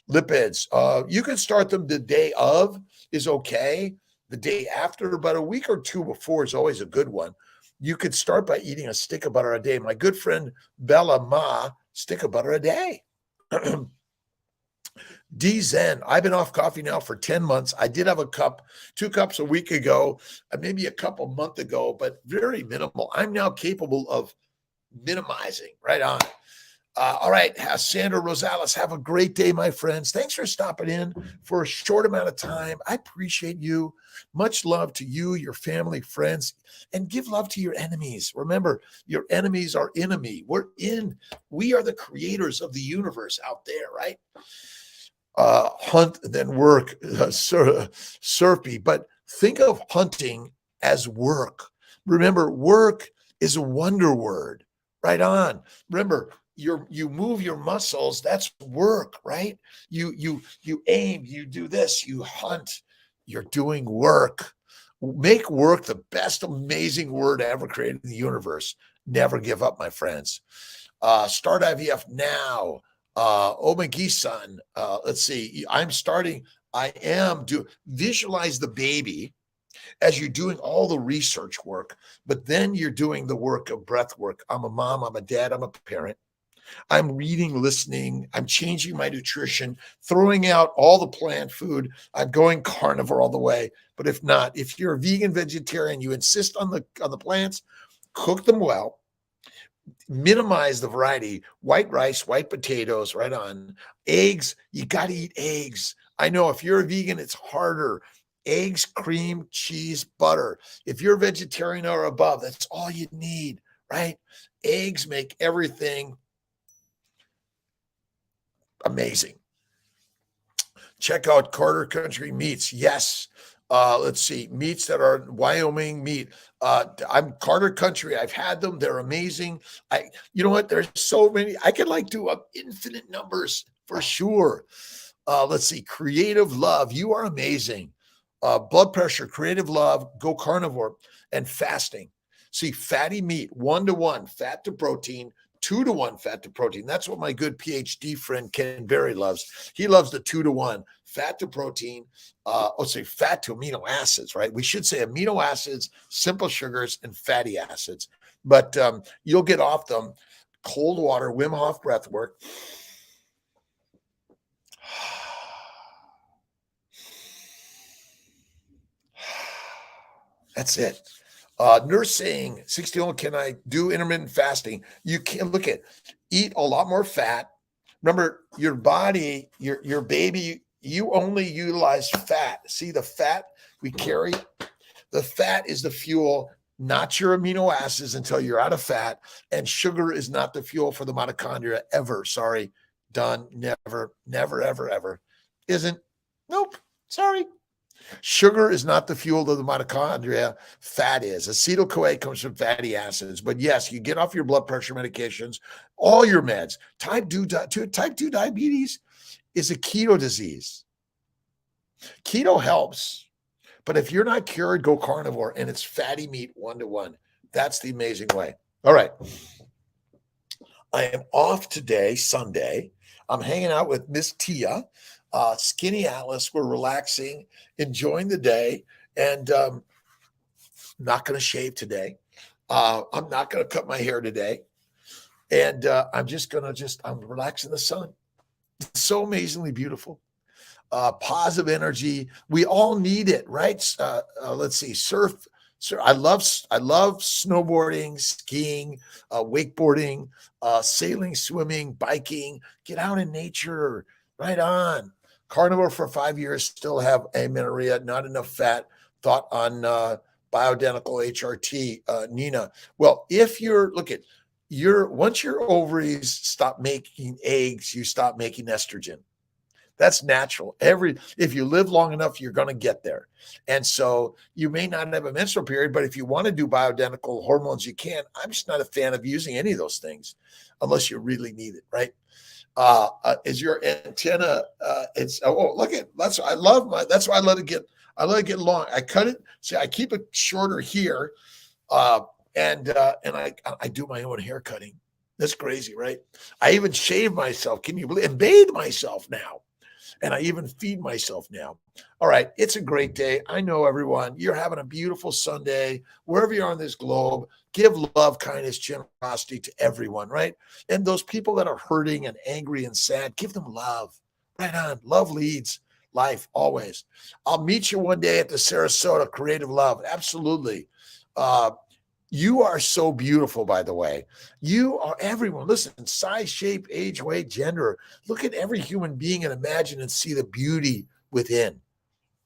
Lipids, you can start them the day of is okay. The day after, about a week or two before is always a good one. You could start by eating a stick of butter a day. My good friend Bella Ma, stick of butter a day. D Zen, I've been off coffee now for 10 months. I did have 2 cups a week ago, maybe a cup a month ago, but very minimal. I'm now capable of minimizing. Right on. All right, Sandra Rosales, have a great day, my friends. Thanks for stopping in for a short amount of time. I appreciate you. Much love to you, your family, friends, and give love to your enemies. Remember, your enemies are enemy. We are the creators of the universe out there, right? Hunt, then work, surfy. But think of hunting as work. Remember, work is a wonder word. Right on. Remember, you move your muscles. That's work, right? You aim. You do this. You hunt. You're doing work. Make work the best amazing word ever created in the universe. Never give up, my friends. Start IVF now. Omagi-san, let's see. Visualize the baby as you're doing all the research work, but then you're doing the work of breath work. I'm a mom, I'm a dad, I'm a parent. I'm reading, listening. I'm changing my nutrition, throwing out all the plant food. I'm going carnivore all the way. But if not, if you're a vegan vegetarian, you insist on the plants, cook them well. Minimize the variety. White rice, white potatoes, right on. Eggs, you got to eat eggs. I know if you're a vegan, it's harder. Eggs, cream, cheese, butter. If you're a vegetarian or above, that's all you need, right? Eggs make everything amazing. Check out Carter Country Meats. Yes. Let's see, meats that are Wyoming meat. I'm Carter Country. I've had them. They're amazing. You know what? There's so many. I could do infinite numbers for sure. Let's see, Creative Love. You are amazing. Blood pressure, Creative Love, go carnivore, and fasting. See, fatty meat, 1-to-1 fat to protein, 2-to-1 fat to protein. That's what my good PhD friend Ken Berry loves. He loves the 2-to-1 fat to protein. Fat to amino acids, right? We should say amino acids, simple sugars, and fatty acids. But you'll get off them. Cold water, Wim Hof breath work. That's it. Nurse saying, 60, can I do intermittent fasting? You can eat a lot more fat. Remember, your body, your baby, you only utilize fat. See the fat we carry? The fat is the fuel, not your amino acids until you're out of fat. And sugar is not the fuel for the mitochondria ever. Sorry. Done. Never, ever, ever. Isn't. Nope. Sorry. Sugar is not the fuel of the mitochondria. Fat is. Acetyl-CoA comes from fatty acids. But yes, you get off your blood pressure medications, all your meds. Type 2 diabetes is a keto disease. Keto helps. But if you're not cured, go carnivore, and it's fatty meat 1-to-1. That's the amazing way. All right. I am off today, Sunday. I'm hanging out with Miss Tia. Skinny Atlas. We're relaxing, enjoying the day, and not going to shave today. I'm not going to cut my hair today, and I'm just going to I'm relaxing the sun. It's so amazingly beautiful. Positive energy. We all need it, right? Let's see, surf. I love snowboarding, skiing, wakeboarding, sailing, swimming, biking. Get out in nature. Right on. Carnivore for 5 years, still have amenorrhea, not enough fat. Thought on Bioidentical HRT, Nina. Well, if you're, once your ovaries stop making eggs, you stop making estrogen. That's natural. If you live long enough, you're going to get there. And so you may not have a menstrual period, but if you want to do bioidentical hormones, you can. I'm just not a fan of using any of those things unless you really need it, right? Is your antenna? That's why I let it get long. I cut it. See, I keep it shorter here, and I do my own hair cutting. That's crazy, right? I even shave myself. Can you believe? And bathe myself now. And I even feed myself now. All right. It's a great day. I know, everyone, you're having a beautiful Sunday, wherever you are on this globe. Give love, kindness, generosity to everyone, right? And those people that are hurting and angry and sad, give them love. Right on. Love leads life always. I'll meet you one day at the Sarasota Creative Love. Absolutely. You are so beautiful, by the way. You are everyone. Listen, size, shape, age, weight, gender. Look at every human being and imagine and see the beauty within.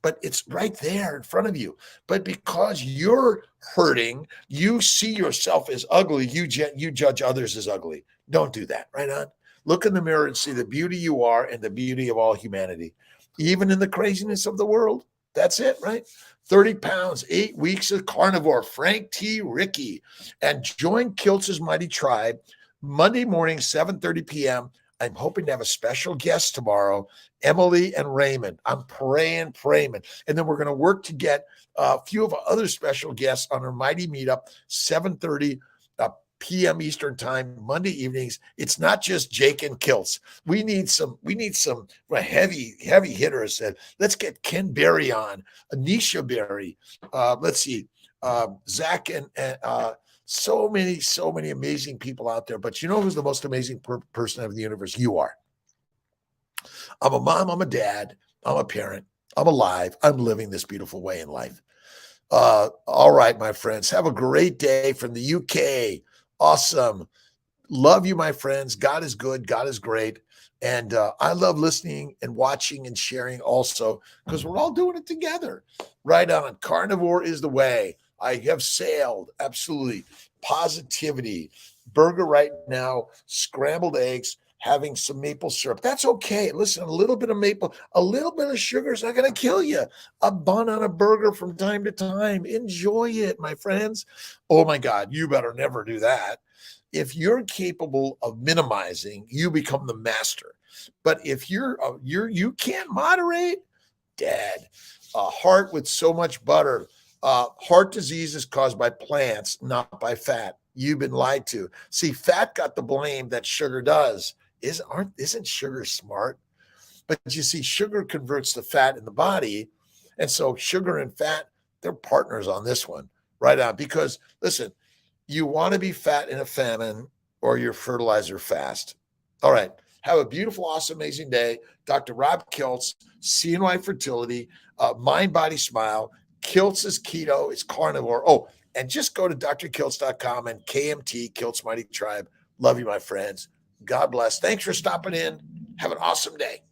But it's right there in front of you. But because you're hurting, you see yourself as ugly. You judge others as ugly. Don't do that. Right on. Look in the mirror and see the beauty you are and the beauty of all humanity, even in the craziness of the world. That's it, right? 30 pounds, 8 weeks of carnivore, Frank T. Ricky. And join Kiltz's Mighty Tribe Monday morning, 7:30 p.m. I'm hoping to have a special guest tomorrow, Emily and Raymond. I'm praying. And then we're going to work to get a few of our other special guests on our Mighty Meetup, 7:30 p.m. Eastern time, Monday evenings. It's not just Jake and Kiltz. We need some heavy hitters. Let's get Ken Berry on, Anisha Berry. Let's see, Zach and so many amazing people out there. But you know who's the most amazing person of the universe? You are. I'm a mom. I'm a dad. I'm a parent. I'm alive. I'm living this beautiful way in life. All right, my friends. Have a great day from the UK. Awesome. Love you, my friends. God is good. God is great. And I love listening and watching and sharing also because we're all doing it together. Right on. Carnivore is the way. I have sailed. Absolutely. Positivity. Burger right now. Scrambled eggs. Having some maple syrup. That's okay. Listen, a little bit of sugar is not going to kill you. A bun on a burger from time to time. Enjoy it, my friends. Oh my God, you better never do that. If you're capable of minimizing, you become the master. But if you can't moderate, dead. Heart with so much butter. Heart disease is caused by plants, not by fat. You've been lied to. See, fat got the blame that sugar does. Isn't sugar smart? But you see, sugar converts the fat in the body. And so sugar and fat, they're partners on this one, right on. Because listen, you want to be fat in a famine or your fertilizer fast. All right. Have a beautiful, awesome, amazing day. Dr. Rob Kiltz, CNY Fertility, Mind, Body, Smile. Kiltz is keto. It's carnivore. Oh, and just go to drkiltz.com and KMT, Kiltz Mighty Tribe. Love you, my friends. God bless. Thanks for stopping in. Have an awesome day.